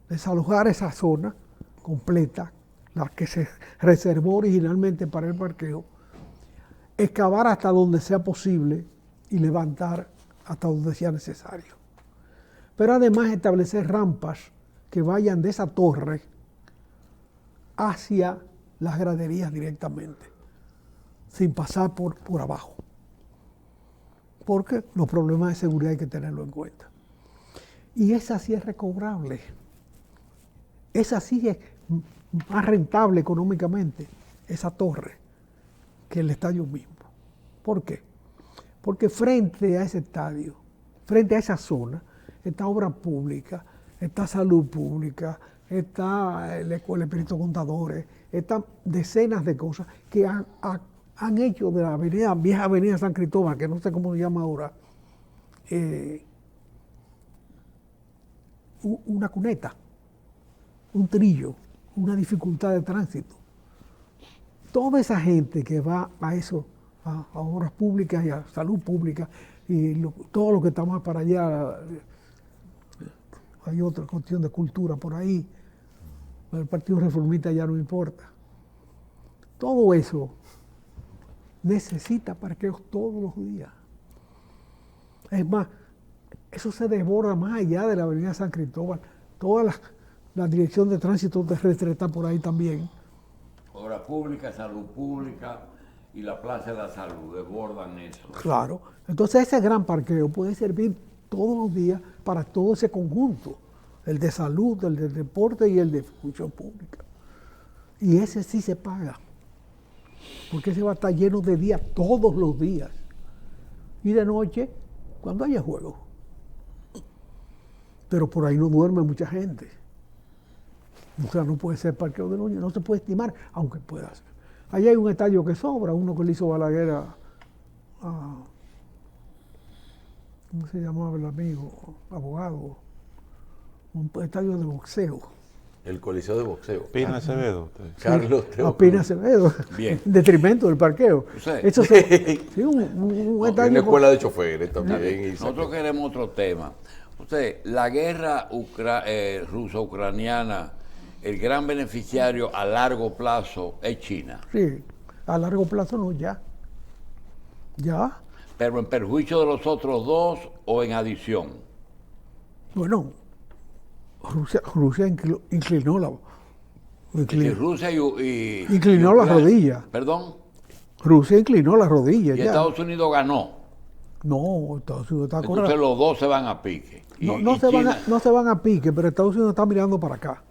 Desalojar esa zona completa, la que se reservó originalmente para el parqueo, excavar hasta donde sea posible y levantar hasta donde sea necesario. Pero además establecer rampas que vayan de esa torre hacia las graderías directamente, sin pasar por abajo. Porque los problemas de seguridad hay que tenerlo en cuenta. Y esa sí es recobrable. Esa sí es más rentable económicamente, esa torre, que el estadio mismo. ¿Por qué? Porque frente a ese estadio, frente a esa zona, está obra pública, está salud pública, está la Escuela de Peritos Contadores, están decenas de cosas que han hecho de la vieja avenida San Cristóbal, que no sé cómo se llama ahora, una cuneta, un trillo, una dificultad de tránsito. Toda esa gente que va a eso, a obras públicas y a salud pública, y todo lo que está más para allá, hay otra cuestión de cultura por ahí, el Partido Reformista ya no importa. Todo eso necesita parqueos todos los días. Es más, eso se desborda más allá de la avenida San Cristóbal. Toda la dirección de tránsito terrestre está por ahí también. Obra pública, salud pública y la Plaza de la Salud desbordan eso. Claro. Entonces ese gran parqueo puede servir todos los días para todo ese conjunto. El de salud, el de deporte y el de función pública. Y ese sí se paga. Porque ese va a estar lleno de día todos los días. Y de noche, cuando haya juego. Pero por ahí no duerme mucha gente. O sea, no puede ser parqueo de noche, no se puede estimar, aunque pueda ser. Allá hay un estadio que sobra, uno que le hizo Balaguer a ¿cómo se llamaba el amigo? Abogado. Un estadio de boxeo. El Coliseo de Boxeo. Pina Acevedo. Carlos Teo. Pina Acevedo. Bien. En detrimento del parqueo. Sí. Eso sí, un Tiene estadio. escuela de choferes también. Nosotros queremos otro tema. Usted, la guerra ruso-ucraniana, el gran beneficiario a largo plazo es China. Sí, a largo plazo no, ya. Ya. Pero en perjuicio de los otros dos o en adición. Bueno, Rusia inclinó la. Si Rusia y Inclinó la rodilla. Perdón. Rusia inclinó la rodilla. Y ya. Estados Unidos ganó. No, Estados Unidos está Entonces correcto. los dos se van a pique. No se van a pique, pero Estados Unidos está mirando para acá.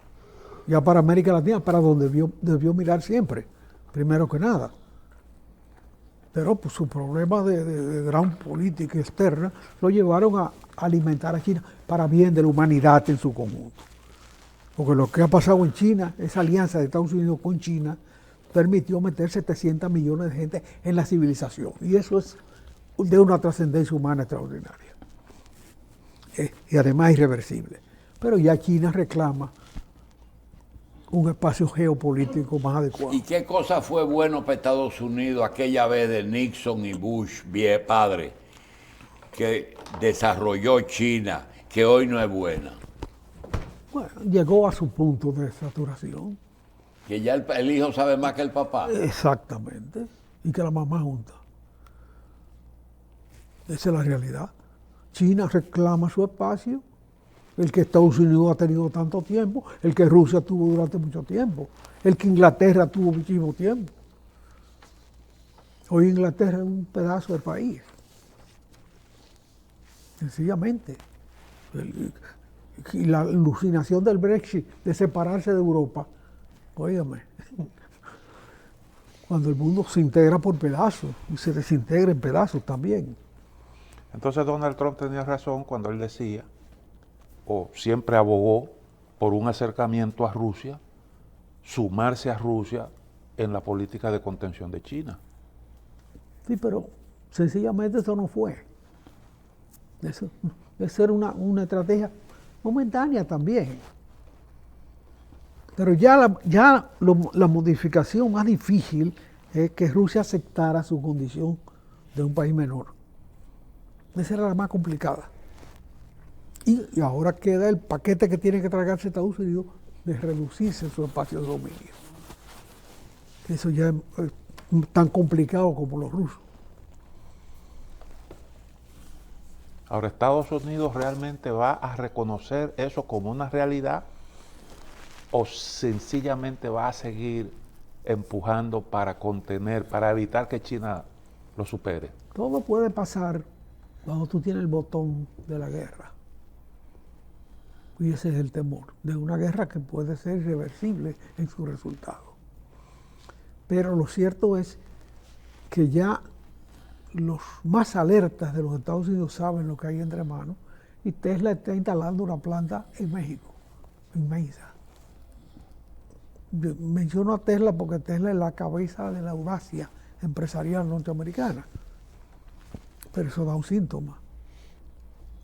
Ya para América Latina, para donde debió mirar siempre, primero que nada. Pero pues, su problema de gran política externa lo llevaron a alimentar a China para bien de la humanidad en su conjunto. Porque lo que ha pasado en China, esa alianza de Estados Unidos con China, permitió meter 700 millones de gente en la civilización. Y eso es de una trascendencia humana extraordinaria. Y además irreversible. Pero ya China reclama un espacio geopolítico más adecuado. ¿Y qué cosa fue bueno para Estados Unidos aquella vez de Nixon y Bush, padre, que desarrolló China, que hoy no es buena? Bueno, llegó a su punto de saturación. Que ya el hijo sabe más que el papá. Exactamente. Y que la mamá junta. Esa es la realidad. China reclama su espacio, el que Estados Unidos ha tenido tanto tiempo, el que Rusia tuvo durante mucho tiempo, el que Inglaterra tuvo muchísimo tiempo. Hoy Inglaterra es un pedazo de país. Sencillamente. Y la alucinación del Brexit, de separarse de Europa, óigame, cuando el mundo se integra por pedazos y se desintegra en pedazos también. Entonces Donald Trump tenía razón cuando él decía, o siempre abogó por un acercamiento a Rusia, sumarse a Rusia en la política de contención de China. Sí, pero sencillamente eso no fue. Eso era una estrategia momentánea también. Pero la modificación más difícil es que Rusia aceptara su condición de un país menor. Esa era la más complicada. Y ahora queda el paquete que tiene que tragarse Estados Unidos de reducirse su espacio de dominio. Eso ya es tan complicado como los rusos. Ahora, ¿Estados Unidos realmente va a reconocer eso como una realidad? o sencillamente va a seguir empujando para contener, para evitar que China lo supere? Todo puede pasar cuando tú tienes el botón de la guerra. Y ese es el temor, de una guerra que puede ser irreversible en su resultado. Pero lo cierto es que ya los más alertas de los Estados Unidos saben lo que hay entre manos, y Tesla está instalando una planta en México, inmensa. Menciono a Tesla porque Tesla es la cabeza de la audacia empresarial norteamericana, pero eso da un síntoma.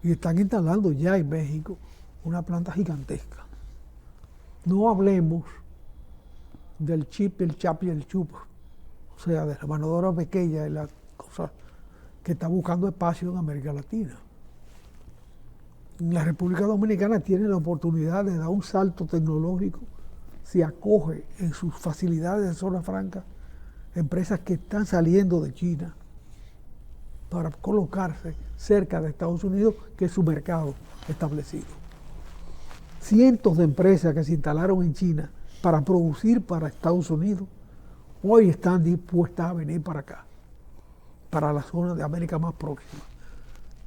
Y están instalando ya en México una planta gigantesca. No hablemos del chip, el chap y el chup, o sea, de la mano de obra pequeña y la cosa que está buscando espacio en América Latina. La República Dominicana tiene la oportunidad de dar un salto tecnológico si acoge en sus facilidades de zona franca empresas que están saliendo de China para colocarse cerca de Estados Unidos, que es su mercado establecido. Cientos de empresas que se instalaron en China para producir para Estados Unidos, hoy están dispuestas a venir para acá, para la zona de América más próxima.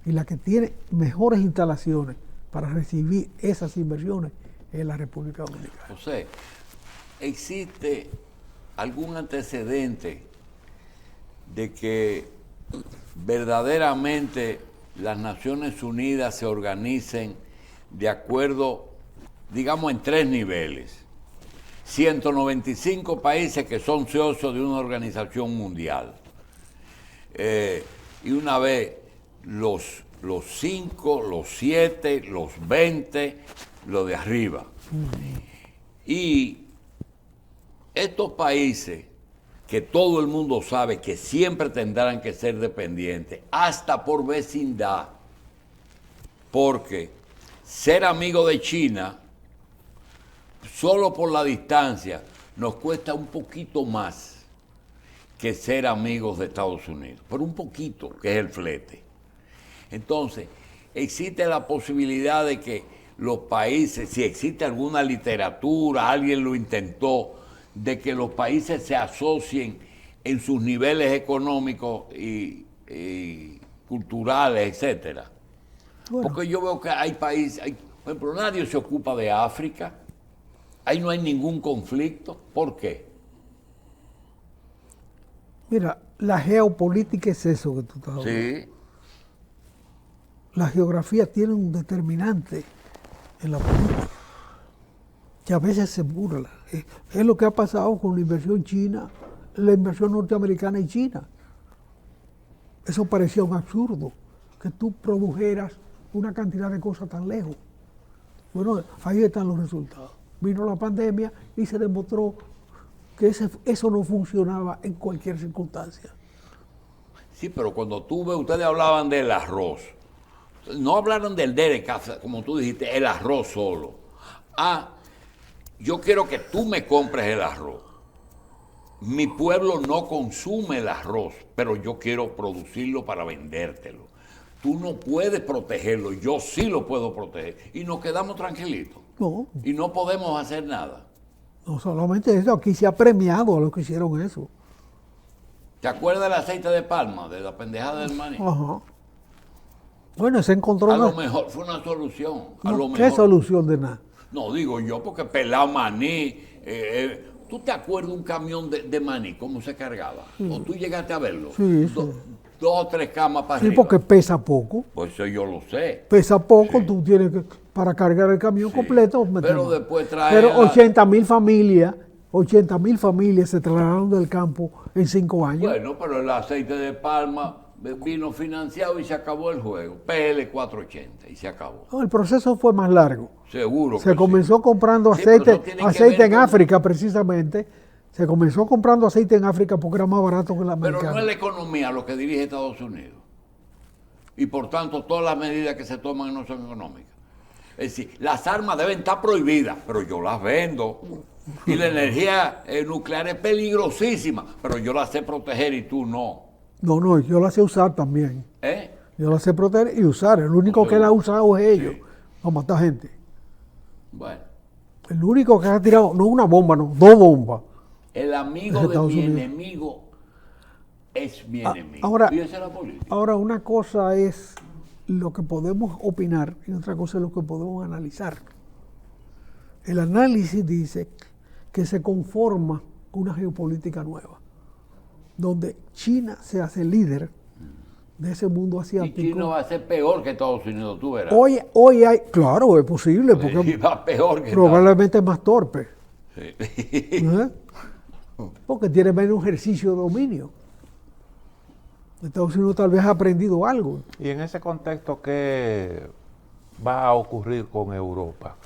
Y la que tiene mejores instalaciones para recibir esas inversiones es la República Dominicana. José, ¿existe algún antecedente de que verdaderamente las Naciones Unidas se organicen de acuerdo, digamos, en 3 niveles? 195 países que son socios de una organización mundial. Y una vez los 5, los 7, los 20, lo de arriba. Y estos países que todo el mundo sabe que siempre tendrán que ser dependientes, hasta por vecindad, porque ser amigo de China, solo por la distancia, nos cuesta un poquito más que ser amigos de Estados Unidos, por un poquito, que es el flete. Entonces, existe la posibilidad de que los países, si existe alguna literatura, alguien lo intentó, de que los países se asocien en sus niveles económicos y culturales, etcétera. Bueno. Porque yo veo que hay países, por ejemplo, nadie se ocupa de África, ahí no hay ningún conflicto. ¿Por qué? Mira, la geopolítica es eso que tú estás hablando. Sí. La geografía tiene un determinante en la política, que a veces se burla. Es lo que ha pasado con la inversión china, la inversión norteamericana y China. Eso parecía un absurdo, que tú produjeras una cantidad de cosas tan lejos. Bueno, ahí están los resultados. Vino la pandemia y se demostró que eso no funcionaba en cualquier circunstancia. Sí, pero cuando ustedes hablaban del arroz, no hablaron del DERECA, como tú dijiste, el arroz solo. Yo quiero que tú me compres el arroz. Mi pueblo no consume el arroz, pero yo quiero producirlo para vendértelo. Tú no puedes protegerlo, yo sí lo puedo proteger. Y nos quedamos tranquilitos. No. Y no podemos hacer nada. No solamente eso, aquí se ha premiado a los que hicieron eso. ¿Te acuerdas del aceite de palma, de la pendejada del maní? Ajá. Bueno, se encontró... A lo mejor fue una solución. A lo ¿Qué mejor. solución de nada? No, digo yo, porque pelar maní... ¿Tú te acuerdas un camión de maní, cómo se cargaba? ¿O tú llegaste a verlo? Sí, sí. 2 o 3 camas para Sí, arriba. porque pesa poco. Pues eso yo lo sé. Pesa poco, Sí. tú tienes que, para cargar el camión completo... Pero después trae... Pero 80,000 familias se trasladaron del campo en 5 años. Bueno, pero el aceite de palma vino financiado y se acabó el juego. PL 480 y se acabó. No, el proceso fue más largo. Seguro que Se comenzó comprando Sí, pero eso aceite, tiene que aceite ver en con- África precisamente. Se comenzó comprando aceite en África porque era más barato que la Pero americana. no es la economía lo que dirige Estados Unidos. Y por tanto, todas las medidas que se toman no son económicas. Es decir, las armas deben estar prohibidas, pero yo las vendo. Y la energía nuclear es peligrosísima, pero yo la sé proteger y tú no. No, yo la sé usar también. ¿Eh? Yo la sé proteger y usar. El único que la ha usado es ellos. Sí. Para matar gente. Bueno, El único que ha tirado, no una bomba, no, 2 bombas. El amigo de Estados mi Unidos. enemigo es mi enemigo. ahora- Fíjese la política. Ahora, una cosa es lo que podemos opinar y otra cosa es lo que podemos analizar. El análisis dice que se conforma una geopolítica nueva, donde China se hace líder de ese mundo Y asiático. China va a ser peor que Estados Unidos, tú verás. Hoy hay, claro, es posible, Y porque va peor que probablemente es más torpe, Estados Unidos. ¿eh? Porque tiene menos ejercicio de dominio. Estados Unidos tal vez ha aprendido algo. Y en ese contexto, ¿qué va a ocurrir con Europa?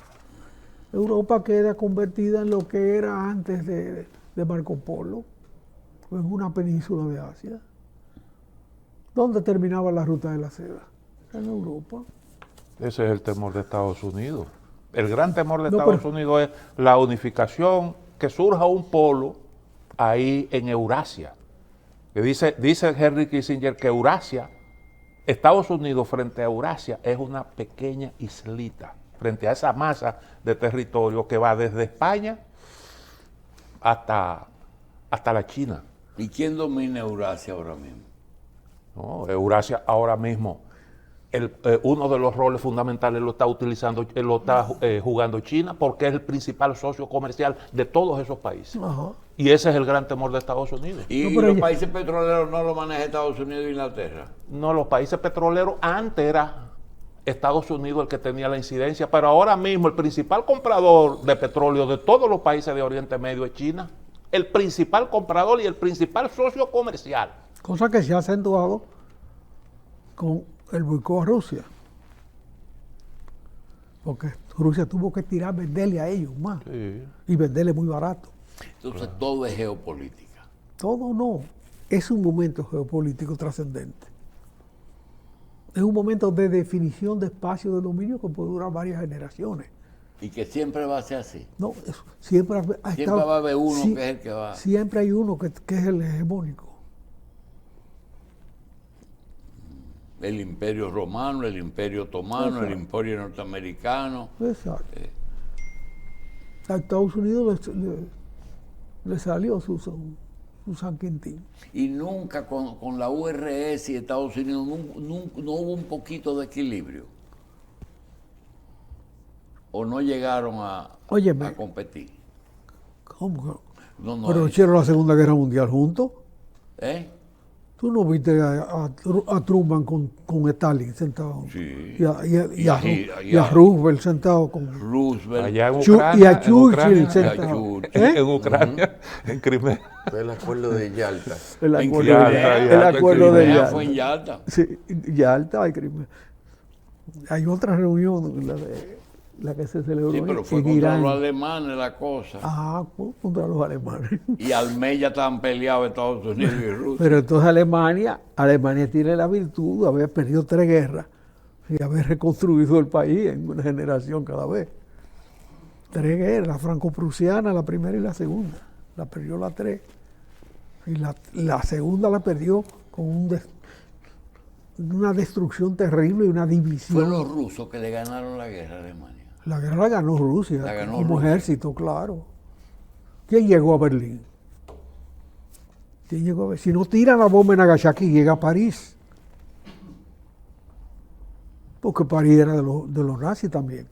Europa queda convertida en lo que era antes de Marco Polo, en una península de Asia. ¿Dónde terminaba la ruta de la seda? En Europa. Ese es el temor de Estados Unidos. El gran temor de No, Estados pero- Unidos es la unificación, que surja un polo ahí en Eurasia. Que dice Henry Kissinger que Eurasia, Estados Unidos frente a Eurasia es una pequeña islita, frente a esa masa de territorio que va desde España hasta la China. ¿Y quién domina Eurasia ahora mismo? ¿No? Eurasia ahora mismo, uno de los roles fundamentales lo está utilizando, lo está jugando China, porque es el principal socio comercial de todos esos países. Ajá. Y ese es el gran temor de Estados Unidos. ¿Y, No, y pero los ya- países petroleros no lo maneja Estados Unidos e Inglaterra? No, los países petroleros, antes era Estados Unidos el que tenía la incidencia, pero ahora mismo el principal comprador de petróleo de todos los países de Oriente Medio es China. El principal comprador y el principal socio comercial. Cosa que se ha acentuado con el boicot a Rusia. Porque Rusia tuvo que venderle a ellos más Sí. y venderle muy barato. Entonces todo es geopolítica. Todo no. Es un momento geopolítico trascendente. Es un momento de definición de espacio de dominio que puede durar varias generaciones. Y que siempre va a ser así. No, siempre ha Siempre estado- va a haber uno sí, que es el que va. Siempre hay uno que es el hegemónico. El imperio romano, el imperio otomano, el imperio norteamericano. Exacto. A Estados Unidos le salió su San Quintín. Y nunca con la URSS y Estados Unidos no hubo un poquito de equilibrio. O no llegaron a Óyeme. competir. ¿Cómo que? No, Pero es- hicieron la Segunda Guerra Mundial juntos. ¿Eh? ¿Tú no viste a Truman con Stalin sentado? Sí. Y a Roosevelt sentado con... Roosevelt. Allá en Chu- Ucrania, y a en Churchill Ucrania, sentado. Churchill. ¿Eh? en Ucrania, en Crimea. Fue el acuerdo de Yalta. El En acuerdo Crimea, de el Yalta, acuerdo de Crimea Yalta. fue en Yalta. Sí, Yalta y Crimea. Hay otra reunión, la que se celebró Sí, pero fue en contra Irán. los alemanes la cosa. Ah, contra los alemanes. Y al mes ya estaban peleados Estados Unidos y Rusia. Pero entonces Alemania tiene la virtud de haber perdido 3 guerras y haber reconstruido el país en una generación cada vez. 3 guerras, la franco-prusiana, la primera y la segunda. La perdió las 3. Y la segunda la perdió con una destrucción terrible y una división. Fueron los rusos que le ganaron la guerra a Alemania. La guerra la ganó Rusia, La ganó como Rusia. ejército, claro. ¿Quién llegó a Berlín? ¿Quién llegó a Berlín? Si no tiran la bomba en Nagasaki, llega a París. Porque París era de los nazis también.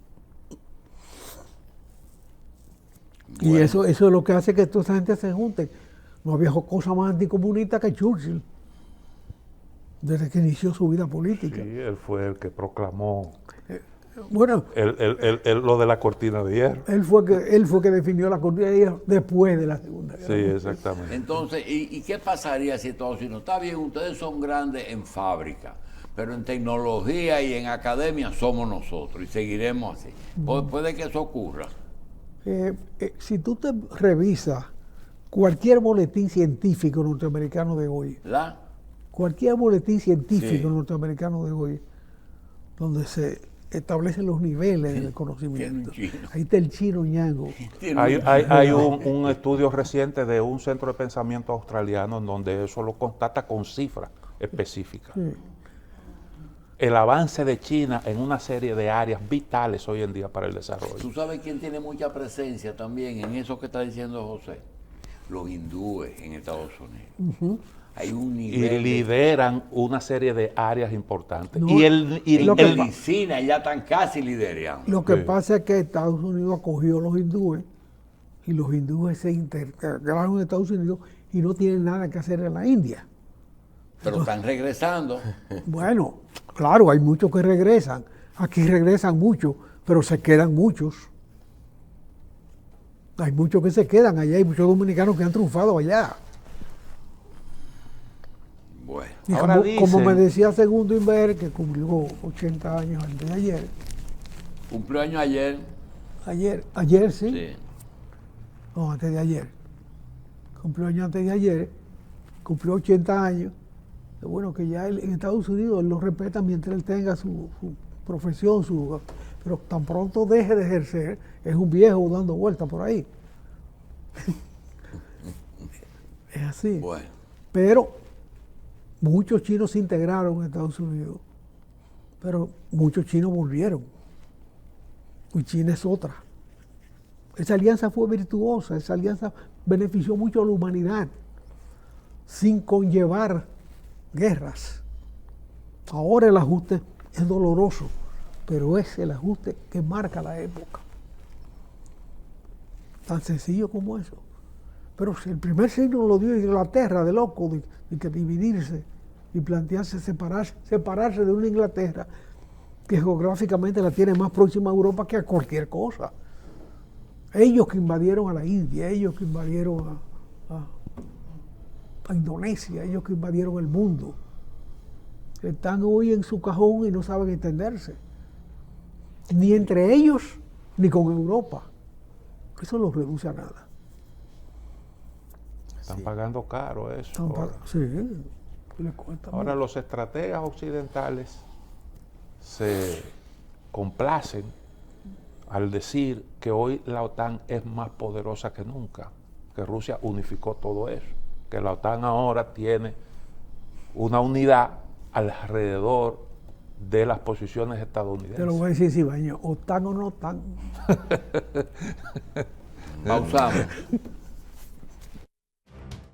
Y Bueno. eso es lo que hace que toda esa gente se junte. No había cosa más anticomunista que Churchill, desde que inició su vida política. Sí, él fue el que proclamó Bueno, lo de la cortina de hierro. él fue que definió la cortina de hierro después de la Segunda Guerra Sí, Mundial. exactamente. Entonces, ¿y qué pasaría si Estados Unidos? Está bien, ustedes son grandes en fábrica, pero en tecnología y en academia somos nosotros y seguiremos así. Puede que eso ocurra. Si tú te revisas cualquier boletín científico norteamericano de hoy, ¿La? cualquier boletín científico Sí. norteamericano de hoy, donde se establecen los niveles del conocimiento, Tiene un chino. ahí está el chino ñango. Hay un estudio reciente de un centro de pensamiento australiano en donde eso lo constata con cifras específicas. Sí. el avance de China en una serie de áreas vitales hoy en día para el desarrollo. ¿Tú sabes quién tiene mucha presencia también en eso que está diciendo José? Los hindúes en Estados Unidos. Hay un Y nivel lideran una serie de áreas importantes. No, de medicina, ya están casi liderando. Lo que Sí. pasa es que Estados Unidos acogió a los hindúes y los hindúes se integraron en Estados Unidos y no tienen nada que hacer en la India. Pero están regresando. Bueno, claro, hay muchos que regresan. Aquí regresan muchos, pero se quedan muchos. Hay muchos que se quedan allá, hay muchos dominicanos que han triunfado allá. Bueno, Y Ahora como me dicen- decía Segundo Inver, que cumplió 80 años antes de ayer. cumplió año ayer. Ayer sí. Sí. No, antes de ayer. Cumplió años antes de ayer. Cumplió 80 años. Bueno, que ya en Estados Unidos él lo respeta mientras él tenga su profesión, pero tan pronto deje de ejercer, es un viejo dando vueltas por ahí. Es así. Bueno, Pero muchos chinos se integraron en Estados Unidos, pero muchos chinos volvieron. Y China es otra. Esa alianza fue virtuosa, esa alianza benefició mucho a la humanidad, sin conllevar guerras. Ahora el ajuste es doloroso, pero es el ajuste que marca la época. Tan sencillo como eso. Pero si el primer signo lo dio Inglaterra, de loco, de que dividirse y plantearse separarse de una Inglaterra que geográficamente la tiene más próxima a Europa que a cualquier cosa. Ellos que invadieron a la India, ellos que invadieron a Indonesia, ellos que invadieron el mundo, están hoy en su cajón y no saben entenderse. Ni entre ellos, ni con Europa. Eso los reduce a nada. Están pagando caro eso. Sí, les cuesta Ahora mucho. los estrategas occidentales se complacen al decir que hoy la OTAN es más poderosa que nunca, que Rusia unificó todo eso, que la OTAN ahora tiene una unidad alrededor de las posiciones estadounidenses. Te lo voy a decir, si baño, OTAN o no OTAN. pausamos.